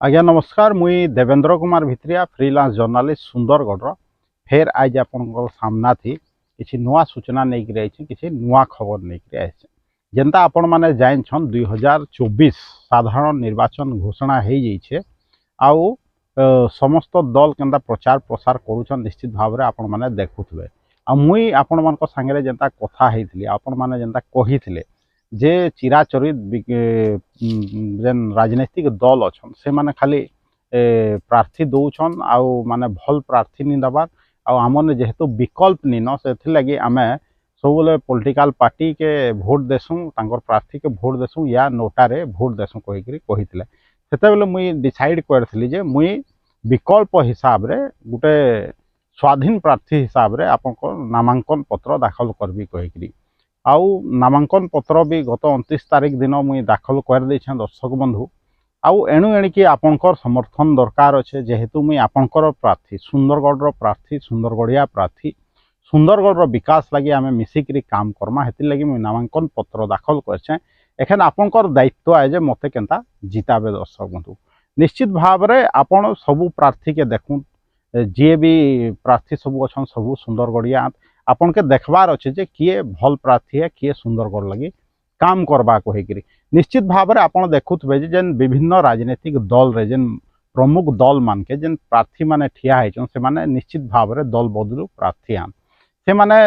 आज्ञा नमस्कार मुई देवेंद्र कुमार भित्रिया फ्रीलांस जर्नालीस्ट सुंदरगढ़ फेर आज आपण सामना थी किसी नुआ सूचना नहीं रही किसी नुआ खबर नहीं आई जेनता आपण मैंने जानछन 2024 साधारण निर्वाचन घोषणा हो जाइए आउ समस्त दल केनता प्रचार प्रसार करुछन निश्चित भाव में आपण मैंने देखुवे आ मुई आपण मान सांगे जेनता कथा होती आपण मैंने जेनता कही जे चिराचरित जेन राजनीतिक दल अच्छन से माने खाली प्रार्थी दौन आउ माने भल प्रार्थी नहीं दबार आमने जेहेतु विकल्प नीन से लगी आम सब पॉलिटिकल पार्टी के भोट देसुँ प्रार्थी के भोट देसुँ या नोटारे भोट देसुँ कही से मुई डिसाइड करी जे मुई विकल्प हिसाब रे गोटे स्वाधीन प्रार्थी हिसाब रे आपन नामांकन पत्र दाखल करबी कही आउ नामांकन पत्र भी गत 29 तारीख दिन मुई दाखल कर देछन दर्शक बंधु आउ एणु एणिकी आपणकर समर्थन दरकार अच्छे जेहेतु मुई आपणकर प्रार्थी सुंदरगढ़ प्रार्थी सुंदरगढ़िया प्रार्थी सुंदरगढ़ विकास लगी आम मिसिकी काम करमा हेति लगी मुई नामांकन पत्र दाखल करछे एखन आपणकर दायित्व है जे मते केनता जिताबे दर्शक बंधु निश्चित भाव में आपण सबू प्रार्थी के देखूँ जी भी प्रार्थी सबू अच्छा सबू सुंदरगढ़िया आपन के देखबार अच्छे जे किए भल प्रार्थी है किए सुंदरगढ़ लगी काम करबा कहीकि निश्चित भाव में आपड़ देखुवे जेन विभिन्न राजनीतिक दल रे जेन प्रमुख दल मान के जेन प्रार्थी माने ठिया होइछन से माने निश्चित भाव में दल बदलू प्रार्थी आन से माने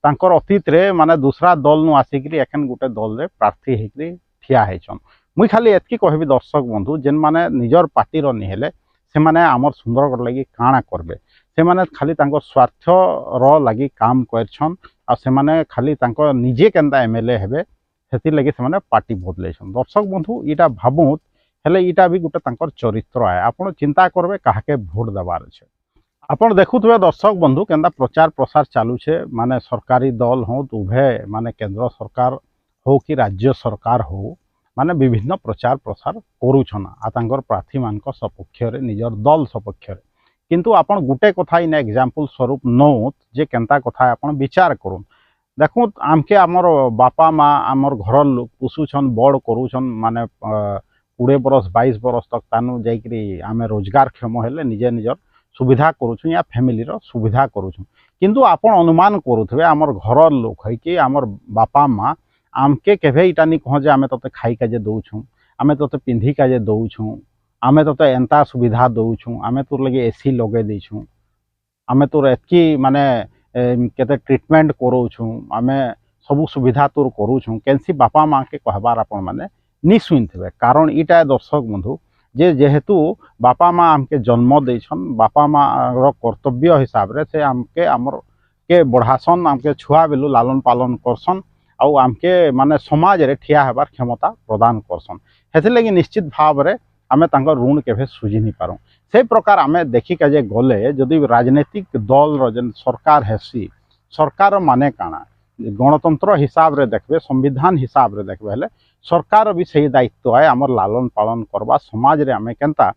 तांकर अतीत रे माने दूसरा दल नु आसिक एखन गोटे दल रे प्रार्थी होकर ठिया होइछन मुई खाली एतकी कहबी दर्शक बंधु जेन माने निजर पार्टी रो निहेले से माने आमर सुंदरगढ़ लगी काଣା करबे से माने खाली तांकर स्वार्थ रो लगी काम करछन आ से माने खाली तांकर निजे केनता एमएलए हेबे सेति लगी से माने पार्टी बदलेछन दर्शक बंधु इटा भाबुत हेले इटा भी गोटे तांकर चरित्र है आपण चिंता करबे काहाके भोट देबार छे आपण देखुथबे दर्शक बंधु केनता प्रचार प्रसार चालू छे माने सरकारी दल हो उभय माने केंद्र सरकार हो कि राज्य सरकार हो माने विभिन्न प्रचार प्रसार करूछन आ तांकर प्रार्थी मानक सपक्ष रे निजर दल सपक्ष रे किंतु आपण गुटे कथा इन एग्जांपल स्वरूप नौत जे केनता कथा आपण विचार करूँ देखुत आमके आमर बापा माँ आमर घर लोक पोषुछन बड़ करूछन माने 20 बरस 22 बरस तक तानु जाइकरी आमे रोजगार क्षम हेले निजे निजर सुविधा करूछन या फैमिली रो सुविधा करूछन किंतु आपण अनुमान करूथबे आमर घर लोक है कि आमर बापा माँ आमके केभे इटा नहीं कह जे आमे तते खाई काजे दउछुं आमे तते पिंधी काजे दउछुं आमे तते एंता सुविधा दउछुं आमे तोर लगे एसी लगे देछुं आमे तोर एतकी माने केते ट्रीटमेंट करोछुं आमे सबु सुविधा तोर करूछुं केनसी बापा माँ के कहबार आपण माने नि सुनथिबे कारण इटा दर्शक बंधु जे जेहेतु बापा माँ आमके जन्म देछन बापा माँ रो कर्तव्य हिसाब रे से आमके आमर के बढ़ासन आमके छुआ बेलु लालन पालन करसन आउ आमके माने समाज रे ठिया हेबार क्षमता प्रदान करसन हेथि लगी निश्चित भाव रे आमे तांकर ऋण केभे सुझी नहीं पारूँ से प्रकार आमे देखी काजे गले जदि राजनीतिक दल रो जेन सरकार हेसी सरकार माने काना गणतंत्र हिसाब रे देखबे संविधान हिसाब रे देखबे हेले सरकार भी सही दायित्व है आमर लालन पालन करबा समाज रे आमे केनता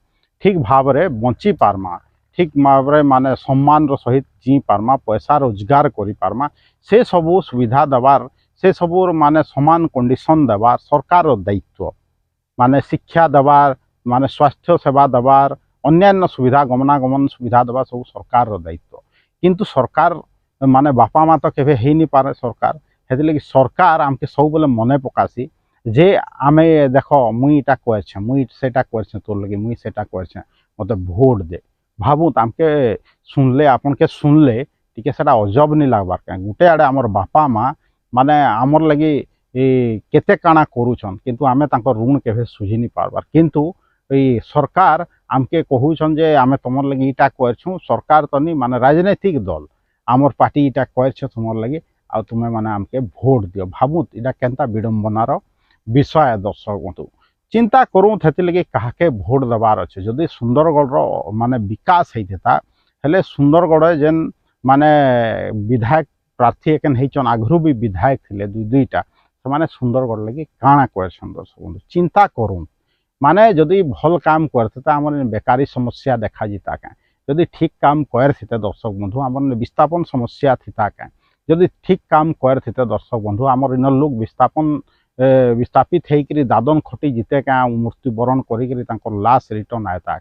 ठीक भाव रे बंची पारमा ठीक भाव रे माने सम्मान रो सहित जी पारमा पैसा रोजगार करि पारमा से सबु सुविधा दबार से सबुर माने समान कंडीशन देवार सरकार दायित्व माने शिक्षा देवार माने स्वास्थ्य सेवा देवार अन्यान्य सुविधा गमनागमन सुविधा देवा सब सरकार दायित्व किंतु सरकार माने बापा माँ तो केवे ही नहीं पारे सरकार हेति लगी सरकार आमके सब बेले मने पकासी जे आमे देखो मुई इटा करछे मुई सेटा करछे तोर लगी मुई सेटा करछे मते भोट दे भाबुत आमके सुनले आपन के सुनले टिके सेटा अजब नहीं लागबार का गुटे आड़े आमर बापा माँ माने आमर लगी केते काना करूछन किंतु आमे तांकर ऋण केभे सुझी नहीं पारबार किंतु सरकार आमके कहूछन जे आमे तुमर लगी इटा करछु सरकार तो नहीं माने राजनीतिक दल आमर पार्टी इटा करछ तुमर लगी आ तुमे माने आमके भोट दियो भाबुत इटा केनता विडंबनार विषय दर्शक बंधु चिंता करूँ हेति लगी काहाके भोट देबार अच्छे जदि सुंदरगढ़ माने विकास होता हेले सुंदरगढ़ जेन माने विधायक प्रार्थी एकेन होइछन आगरू भी विधायक थिले दुईटा से सुंदरगढ़ लगी काଣା करछन दर्शक बंधु चिंता करूँ माने जदि भल काम करते आमर बेकारी समस्या देखा जीता क्या जदि ठीक काम करते दर्शक बंधु आमर विस्थापन समस्या थीता क्या जदि ठीक काम करते दर्शक बंधु आमर इन लोग विस्थापन विस्थापित होकर दादन खटी जिते क्या मृत्युवरण कर लाश रिटर्न आयता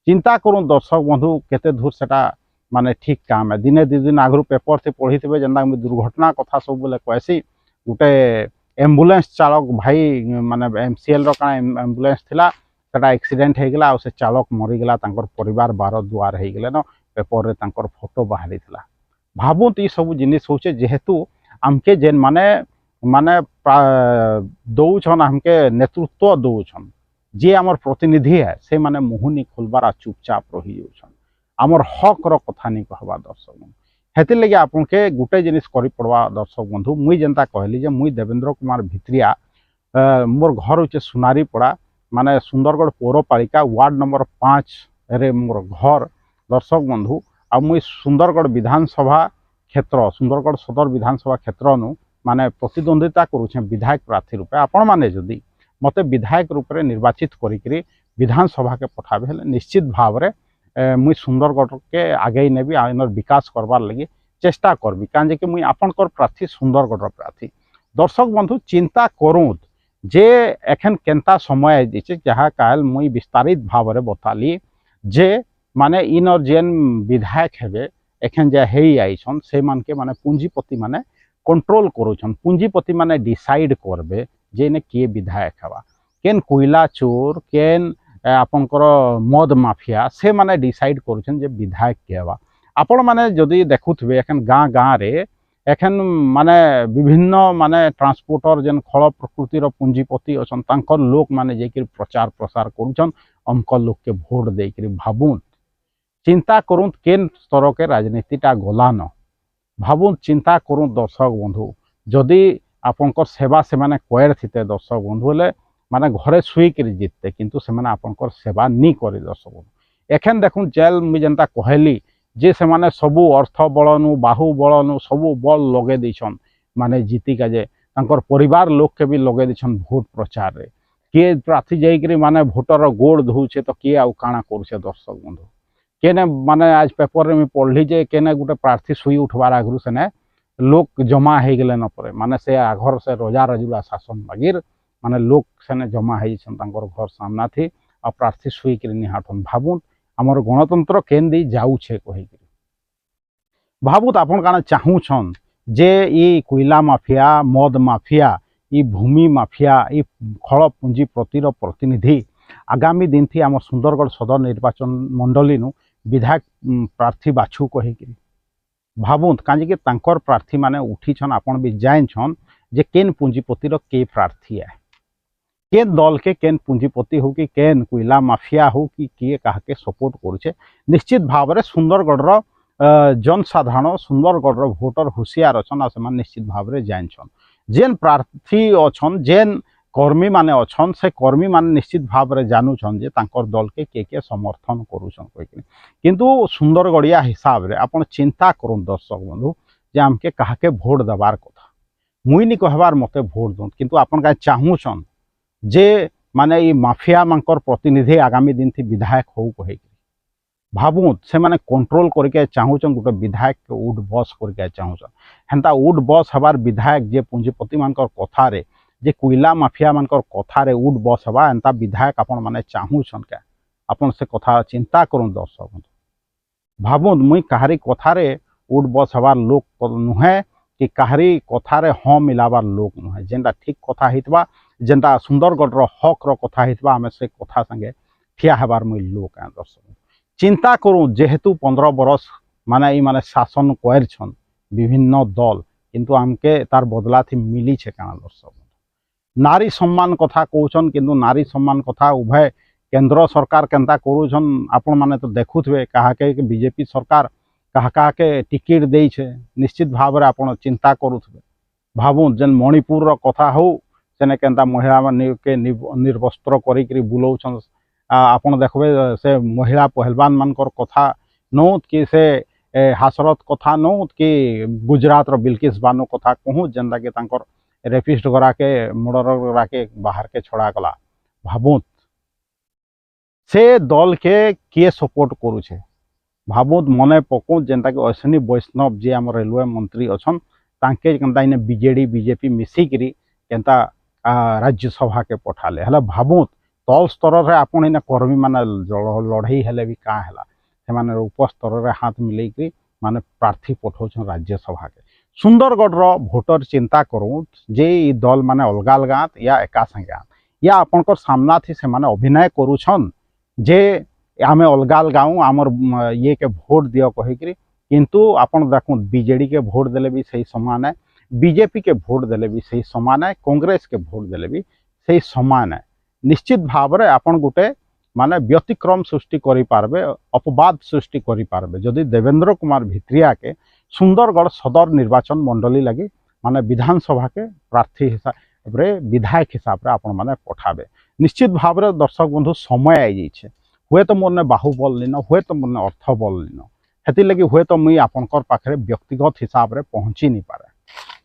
चिंता करूँ दर्शक बंधु केते दूर सेटा माने ठीक काम है दिने दि दिन आगु पेपर से पढ़ी थे जेनता दुर्घटना कथा सब बोले कहसी गोटे एम्बुलेंस चालक भाई माने एमसीएल रा एम्बुलेंस थिला सेटा एक्सीडेंट हो गला से चालक मरीगला परिवार बार दुआर हो गले न पेपर रे तांकर फोटो बाहरी थिला भावुत ये सब जिनिस होचे जेहेतु आमके जेन माने माने दौछन हमके नेतृत्व दौछन जे आमर प्रतिनिधि है से माने मुहुनी खोलबार चुपचाप रही जाउछन आमर हक रो कथा नहीं कहबा दर्शक बंधु हेतिर लगे आपन के गुटे जिनिस करि पड़वा दर्शक बंधु मुई जेंता कहली जे मुई देवेंद्र कुमार भित्रिया मोर घर होचे सुनारीपड़ा माने सुंदरगढ़ पौरपालिका वार्ड नंबर 5 रे मोर घर दर्शक बंधु आ मुई सुंदरगढ़ विधानसभा क्षेत्र सुंदरगढ़ सदर विधानसभा क्षेत्र नु माने प्रतिद्वंदिता करूछे विधायक प्रार्थी रूपे आपण माने जदि मते विधायक रूप में निर्वाचित करी विधानसभा के पठाबे हेले निश्चित भाव में मुई सुंदरगढ़ के आगे नेबी आइनर विकास करबार लगी चेष्टा करबी काजे कि मुई आपनकर प्रार्थी सुंदरगढ़ प्रार्थी दर्शक बंधु चिंता करूँ जे एखन केनता समय दिचे जहाँ काल मुई विस्तारित भाव में बताली जे माने इनर जेन विधायक हेबे एखन जे हेई आइछन से मान के माने पूंजीपति माने कंट्रोल करूछन पूंजीपति माने डिसाइड करबे जे ने किए विधायक हवा केन कोयला चोर केन आपनकर मद माफिया से माने डिसाइड करूछन जे विधायक के हवा आपण माने जदि देखुथबे एखन गाँ गाँ रे एखन माने विभिन्न माने ट्रांसपोर्टर जेन खल प्रकृतिर पूंजीपति अछन तांकर लोक माने जेकि प्रचार प्रसार करूछन अमक लोक के भोट देकरी भाबुन चिंता करूँ केन स्तर के राजनीतिटा गलान भाबुन चिंता करूँ दर्शक बंधु जदि आपनकर सेवा से माने कोयर थिते दर्शक बंधु ले माने घरे सुई कर जितते किंतु से माने आपनकर सेवा नहीं करे दर्शक बंधु एखन देखुन जेल मु जेंता कहली जे से माने सबु अर्थ बलनु बाहु बलनु सबु बल लगे दिछन माने जीती का जे तांकर परिवार लोक के भी लगे दिछन भोट प्रचार रे किए प्रार्थी जाइकरी माने भोटर गोड़ धोउछे तो किए आउ काना करूछे दर्शक बंधु केने माने आज पेपर रे में पढ़ली जे केने गुटे प्रार्थी सुई उठवार आगु से ने लोक जमा हो गले न परे माने से आघर से रोजा रजुला शासन लगिर माने लोक से जमा हो घर सामना थी आ प्रार्थी शुक निहाठन भावुत आमर गणतंत्र केंदी जाऊे कहीकि भावुत आपन काना चाहूछन जे ई कोयला माफिया मद माफिया ई भूमि माफिया ई खल पूंजीपतिर प्रतिनिधि आगामी दिन थी आम सुंदरगढ़ सदर निर्वाचन मंडली नु विधायक प्रार्थी बाछु कहीकि भावुत कहीं तांकर प्रार्थी माने उठीछन आपन भी जान जे केन पूंजीपतिर के प्रार्थी है केन दल के केन पूंजीपति हो कि केन कोयला माफिया हो कि किए कहा के सपोर्ट करुचे निश्चित भाव में सुंदरगढ़ जनसाधारण सुंदरगढ़ भोटर हुशियार अच्छा से निश्चित भाव में जान जेन प्रार्थी अच्छन जेन कर्मी माने अच्छन से कर्मी माने निश्चित भाव में जानूछन जे तांकर दल के समर्थन करुछन कहीं किंतु सुंदरगढ़िया हिसाब रे आपण चिंता करूँ दर्शक बंधु जे आमके कहा भोट देवार कथा मुई नहीं कहबार मते भोट दूँ किंतु आपण का चाहूछन जे माने ये माफिया मानकर प्रतिनिधि आगामी दिन थी विधायक हो कहे भावुत से माने कंट्रोल करके चाहूछन गोटे विधायक के उड बस करके चाहूछन हेन्ता उड बस हबार विधायक जे पूंजीपति मानकर कथा रे जे कोयला माफिया मानकर कथा रे उड बस हवा एंता विधायक आपण माने चाहूछन क्या अपन से कथा चिंता करूँ दर्शक भावुत मुई कहारी कथा रे उड बस हबार लोक नुहे कि कहारी कथा रे हाँ मिलाबार लोक नुहे जेनटा ठीक कथा हितबा जेनटा सुंदरगढ़ हक कथा हितबा आमे से कथा संगे ठिया हबार मुई लोक हैं दर्शक चिंता करूँ जेहेतु 15 बरस माने ई माने शासन कोयर छन विभिन्न दल किंतु आमके तार बदला थी मिली छे काना दर्शक नारी सम्मान कथा कहउछन किंतु नारी सम्मान कथा उभय केंद्र सरकार केनता करूछन आपण माने तो देखुथबे कहा के बीजेपी सरकार कहा के टिकेट देई छे निश्चित भाव में आपण चिंता करूथबे भावुं जेन मणिपुर कथा हो सेने केनता महिला मान के निर्वस्त्र करी बुलाउछन आपण देखबे से महिला पहलवान मानकर कथा नौत कि से हासरत कथा नौत कि गुजरात रो बिल्किस बानो कथा कहूँ जेनता कि तांकर रेपिस्ट करा के मर्डर करा के बाहर के छड़ा गला भावुत से दल के किए सपोर्ट करूछे भावुत मने पकौ जेनता कि अश्विनी वैष्णव जे आम रेलवे मंत्री अच्छन तांके केनता इने बीजेडी बीजेपी मिसिकी केनता राज्यसभा के पठाले हेले भावुत तल स्तर रे आपण इना कर्मी माने लड़ई हेले भी का हैला से माने उप स्तर रे हाथ मिलई कि माने प्रार्थी पठाउछन राज्यसभा के सुंदरगढ़ रो वोटर चिंता करूँ जे ई दल माने अलगा अलगा या एका संगे या आपनकर सामना थी से माने अभिनय करूछन जे आमे अलगा अलगा आमर ये के भोट दियो कहिकरी किंतु आपण देखुन बीजेडी के भोट देले भी सही समान है बीजेपी के भोट देले भी सही समान है कांग्रेस के भोट देले भी सही समान है निश्चित भाव रे आपण गुटे माने व्यतिक्रम सृष्टि करि पारबे अपवाद सृष्टि करि पारबे जदि देवेंद्र कुमार भित्रिया के सुंदरगढ़ सदर निर्वाचन मंडली लगी माने विधानसभा के प्रार्थी हिसाब रे विधायक हिसाब रे आपण माने पठाबे निश्चित भाव रे दर्शक बंधु समय आई जाइछे हुए तो मोरने बाहुबल लिन हुए तो मोरने अर्थबल लिन हेति लगी हुए तो मुई आपनकर पाखरे व्यक्तिगत हिसाब रे पहुँची नहीं पारे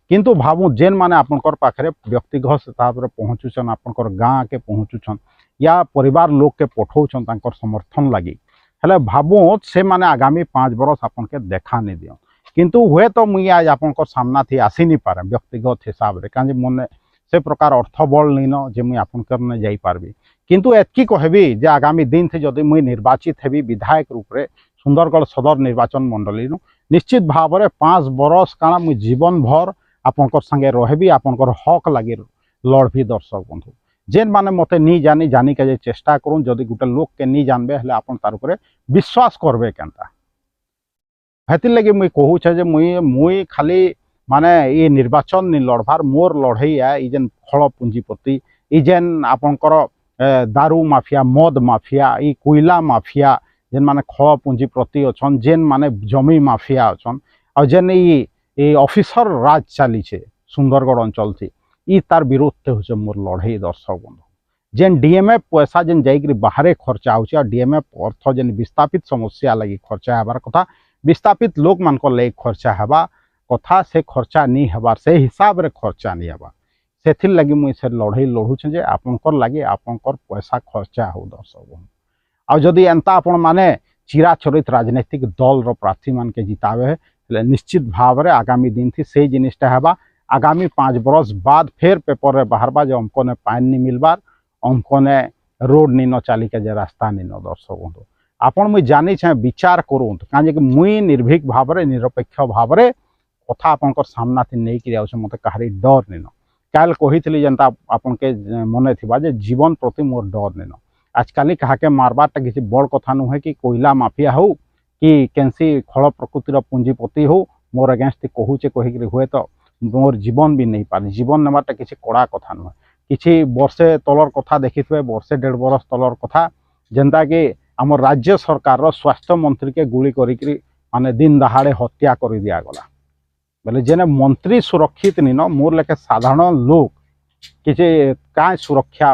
किंतु भावु जेन माने आपनकर पाखरे व्यक्तिगत हिसाब रे पहुँचुछन आपनकर गाँ के पहुँचुछन या परिवार लोग के पठाउछन तांकर समर्थन लगी हेले भावु से माने आगामी 5 बरस आपन के देखा नहीं दियो किंतु हुए तो मुई आज आपनकर सामना थी आसी नहीं पारे व्यक्तिगत हिसाब रे काजे मोने से प्रकार अर्थबल नहीं न जे मुई आपनकर ने जाई पारबी किंतु एतकी कहबी जे आगामी दिन थी जदि मुई निर्वाचित हेबी विधायक रूप रे सुंदरगढ़ सदर निर्वाचन मंडली निश्चित भाव में 5 बरस काना मुई जीवन भर आपनकर संगे रहबी आपनकर हक लगी लड़बी दर्शक बंधु जेन माने मते नी जानी के चेष्टा करूँ जदि गोटे लोक के नी जानबे हेले आपन तार उपरे विश्वास करबे केनता हेतिर लगी मुई कहूछे जे मुई खाली माने ये निर्वाचन नि लड़बार मोर लड़ई है ई जेन फल पुंजीपति ई जेन आपनकर दारू माफिया मद माफिया ई कोयला माफिया जेन माने खल पुंजीपति अच्छन जेन माने जमी माफिया अच्छन और जेन ई ऑफिसर राज चली सुंदरगढ़ अंचल थी ई तार विरोध हो मोर लड़ई दर्शक बंधु जेन डीएमएफ पैसा जेन जाइकरी बाहर खर्चा हो डीएमएफ अर्थ जेन विस्थापित समस्या लगी खर्चा हबार कथा विस्थापित लोक मान लगे खर्चा हवा कथा से खर्चा नहीं हबार से हिसाब रे खर्चा नहीं हबार से लगी मुई से लड़ई लड़ुचे जे आपनकर लगी आपनकर पैसा खर्चा हो दर्शक बंधु आ जदि एंता आपण माने चिराचरित राजनीतिक दल रो प्रार्थी मान के जितावे है निश्चित भाव रे आगामी दिन थी से जिनिसटा हवा आगामी 5 बरस बाद फिर पेपर रे बाहरबा जो हमको ने पानी नहीं मिलबार हमको ने रोड नहीं न चाली के जे रास्ता नहीं न दर्शक बंधु आपण मुई जानी छे विचार करूँ काजे कि मुई निर्भीक भाव रे निरपेक्ष भाव रे कथा आपनकर सामना थी नहीं कि आउछ मते कहारी डर नहीं न काल कहितली जनता आपन के मने थिबा जे जीवन प्रति मोर डर नहीं न आजकल क्या के मारबारटा किसी बड़ कथा नुहे कि कोयला माफिया हो कि कैंसी खल प्रकृतिर पुंजीपति हो मोर अगेंस्ट कहूचे कहीकि हुए तो मोर जीवन भी नहीं पारे जीवन नेबारटा किसी कड़ा कथा नुहे किसी वर्षे तलर कथा देखिथे वर्षे 1.5 बरस तलर कथा जेनता कि आम राज्य सरकार स्वास्थ्य मंत्री के गुली करी माने दिन दहाड़े हत्या कर दिया गला बोले जेने मंत्री सुरक्षित नहीं न मोर लेके साधारण लोग किसी क्या सुरक्षा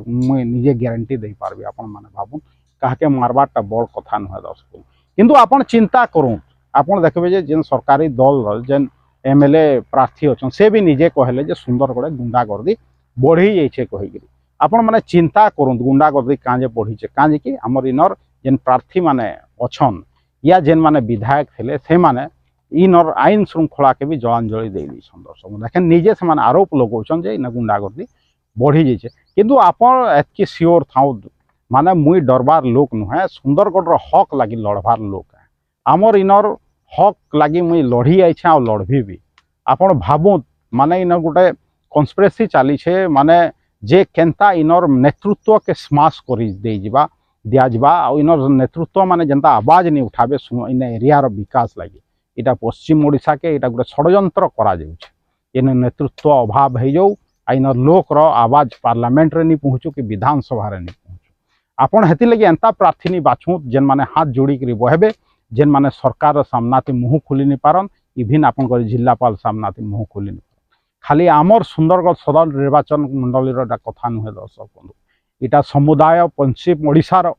मुझे निजे ग्यारंटी दे पार्बी आपण माने भावुन कहा मारबारटा बड़ कथा नुहे दर्शक किंतु आपण चिंता करूँ आपण देखबे जे जेन सरकारी दल जेन एमएलए प्रार्थी अच्छा से भी निजे कहले जे सुंदरगढ़ गुंडागर्दी बढ़ी जाइए कहीकि आपण माने चिंता करूँ गुंडागर्दी काजे बढ़ीचे काजे कि आमर इनर जेन प्रार्थी माने अच्छन या जेन माने विधायक थे से माने इनर आईन श्रृंखला के भी जलांजलि दे दर्शक देखें निजे से आरोप लगाउछन जे इन गुंडागर्दी बढ़ी जाइए किंतु आपण एतकी सियोर थाउ माने मुई डरबार लोक नुहे सुंदरगढ़ हक लगी लड़बार लोक है आमर इनर हक लगी मुई लड़ी आईछे आ लड़बी भी आपण भावुत माने इन गोटे कन्स्पिरेसी चली छे माने जे केनता इनर नेतृत्व के स्माश कर दिया जावा आ इनर नेतृत्व माने जनता आवाज नहीं उठाबे इन एरिया विकास लगी इटा पश्चिम ओडिशा के इटा गोटे षड्यंत्र करा जाउछे इन नेतृत्व अभाव हो जाऊ इनर लोक रो आवाज पार्लियामेंट रे नहीं पहुँचू कि विधानसभा रे नहीं पहुँचू आपण हेति लगी एंता प्रार्थी नहीं बाछू जेन माने हाथ जोड़ी करी बहबे जेन माने सरकार सामना ते मुँह खोली नहीं पारन इभिन आपन जिलापाल सामना ते मुँह खोली नहीं पारन खाली आमर सुंदरगढ़ सदर निर्वाचन मंडली कथा नुहे दर्शक बंधु इटा समुदाय पश्चिम ओडिशार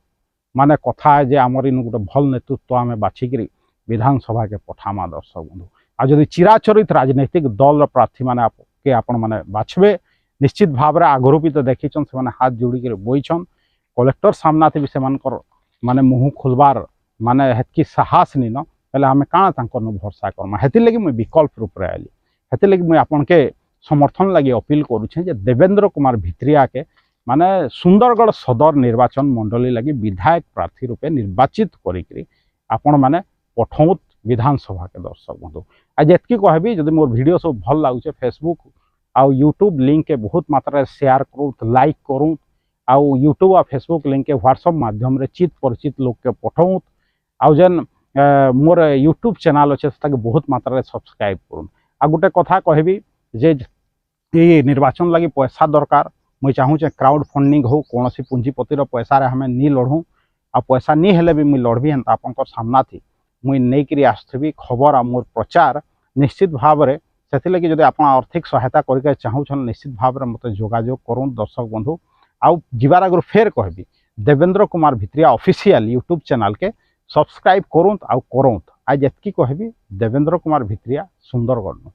माने कथा है जे आमर इन गोटे भल नेतृत्व आम बाछिकी विधानसभा के पठामा दर्शक बंधु आ जदि चिराचरित राजनीतिक दल प्रार्थी माने के आपण माने बाछबे निश्चित भाव में आगरू भी तो देखीछन से हाथ जोड़ी बईछन कलेक्टर सामना भी से माने मुँह खोलबार माने हेतकी साहस नहीं न पहले आम काण भरसा करमा हेतिर लगी मुझे विकल्प रूप में आली हेतिर लगी मुझे आपन के समर्थन लगी अपील करुछे जे देवेंद्र कुमार भित्रिया के माने सुंदरगढ़ सदर निर्वाचन मंडली लगी विधायक प्रार्थी रूपे निर्वाचित करी आपण माने पठौत विधानसभा के दर्शक बंधु आज एतकी कहबी जदि मोर वीडियो सब भल लागुचे फेसबुक आउ यूट्यूब लिंक के बहुत मात्रा शेयर करूँ लाइक करूँ आउ यूट्यूब आ फेसबुक लिंक के व्हाट्सएप माध्यम रे चित परिचित लोग के पठौं आउ जेन मोर यूट्यूब चैनल अच्छे बहुत मात्रा सब्सक्राइब करूँ आ गोटे कथा कहबी जे ये निर्वाचन लगी पैसा दरकार मुझे चाहूचे क्राउड फंडिंग हो कौन सी पूंजीपतिर पैसा रे हमें नी लड़ू आ पैसा नी हेले भी मुझे लड़बी हेन्ता आपंकर सामना थी मुई नहीं आसथि खबर आ मोर प्रचार निश्चित भाव में से लगी जब आप आर्थिक सहायता करके चाहून निश्चित भाव में मत जोगाजोग करूँ दर्शक बंधु आउ जीवार आगु फेर कहबी Devendra Kumar Bhitriya official YouTube channel के सब्सक्राइब करूँ आउ करूँ आज एतकी कहबी देवेंद्र कुमार भित्रिया सुंदरगढ़।